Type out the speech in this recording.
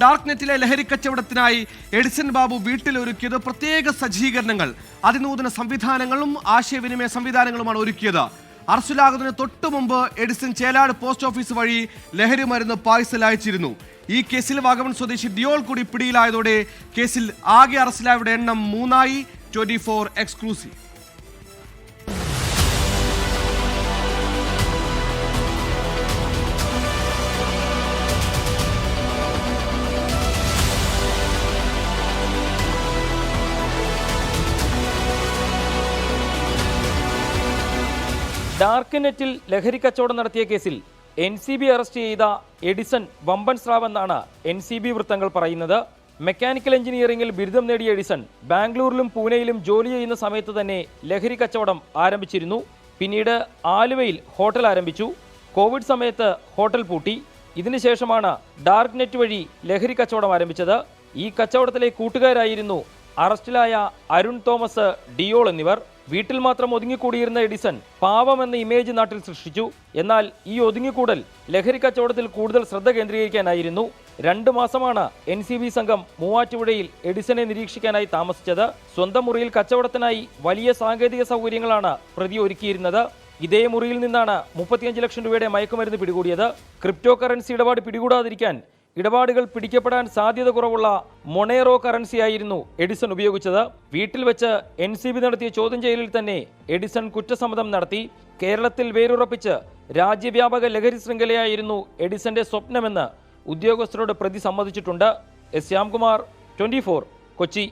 Dark നെറ്റിലെ ലഹരിക്കച്ചവടത്തിനായി Edison Babu വീട്ടിലൊരുക്കിയത് പ്രത്യേക സജ്ജീകരണങ്ങൾ, അതിനൂതന സംവിധാനങ്ങളും ആശയവിനിമയ സംവിധാനങ്ങളുമാണ് ഒരുക്കിയത്. അറസ്റ്റിലാകുന്നതിന് തൊട്ടു മുമ്പ് എഡിസൺ ചേലാട് പോസ്റ്റ് ഓഫീസ് വഴി ലഹരി മരുന്ന് പാഴ്സൽ അയച്ചിരുന്നു. ഈ കേസിൽ വാഗമൺ സ്വദേശി ഡിയോൾ കൂടി പിടിയിലായതോടെ കേസിൽ ആകെ അറസ്റ്റിലായവരുടെ എണ്ണം 3ആയി. 24 എക്സ്ക്ലൂസീവ്. ഡാർക്ക് നെറ്റിൽ ലഹരി കച്ചവടം നടത്തിയ കേസിൽ NCB അറസ്റ്റ് ചെയ്ത എഡിസൺ വമ്പൻ സ്രാവെന്നാണ് NCB വൃത്തങ്ങൾ പറയുന്നത്. മെക്കാനിക്കൽ എഞ്ചിനീയറിംഗിൽ ബിരുദം നേടിയ എഡിസൺ ബാംഗ്ലൂരിലും പൂനെയിലും ജോലി ചെയ്യുന്ന സമയത്ത് തന്നെ ലഹരി കച്ചവടം ആരംഭിച്ചിരുന്നു. പിന്നീട് ആലുവയിൽ ഹോട്ടൽ ആരംഭിച്ചു. കോവിഡ് സമയത്ത് ഹോട്ടൽ പൂട്ടി. ഇതിനുശേഷമാണ് ഡാർക്ക് നെറ്റ് വഴി ലഹരി കച്ചവടം ആരംഭിച്ചത്. ഈ കച്ചവടത്തിലെ കൂട്ടുകാരായിരുന്നു അറസ്റ്റിലായ അരുൺ തോമസ്, ഡിയോൾ എന്നിവർ. വീട്ടിൽ മാത്രം ഒതുങ്ങിക്കൂടിയിരുന്ന എഡിസൺ പാവം എന്ന ഇമേജ് നാട്ടിൽ സൃഷ്ടിച്ചു. എന്നാൽ ഈ ഒതുങ്ങിക്കൂടൽ ലഹരി കച്ചവടത്തിൽ കൂടുതൽ ശ്രദ്ധ കേന്ദ്രീകരിക്കാനായിരുന്നു. 2 മാസമാണ് NCB സംഘം മൂവാറ്റുപുഴയിൽ എഡിസനെ നിരീക്ഷിക്കാനായി താമസിച്ചത്. സ്വന്തം മുറിയിൽ കച്ചവടത്തിനായി വലിയ സാങ്കേതിക സൗകര്യങ്ങളാണ് പ്രതി ഒരുക്കിയിരുന്നത്. ഇതേ മുറിയിൽ നിന്നാണ് 35 ലക്ഷം രൂപയുടെ മയക്കുമരുന്ന് പിടികൂടിയത്. ക്രിപ്റ്റോ കറൻസി ഇടപാട് പിടികൂടാതിരിക്കാൻ ഇടപാടുകൾ പിടിക്കപ്പെടാൻ സാധ്യത കുറവുള്ള മൊണേറോ കറൻസിയായിരുന്നു എഡിസൺ ഉപയോഗിച്ചത്. വീട്ടിൽ വെച്ച് NCB നടത്തിയ ചോദ്യം ചെയ്യലിൽ തന്നെ എഡിസൺ കുറ്റസമ്മതം നടത്തി. കേരളത്തിൽ വേരുറപ്പിച്ച് രാജ്യവ്യാപക ലഹരി ശൃംഖലയായിരുന്നു എഡിസന്റെ സ്വപ്നമെന്ന് ഉദ്യോഗസ്ഥരോട് പ്രതി സമ്മതിച്ചിട്ടുണ്ട്. എസ് ശ്യാംകുമാർ, 24, കൊച്ചി.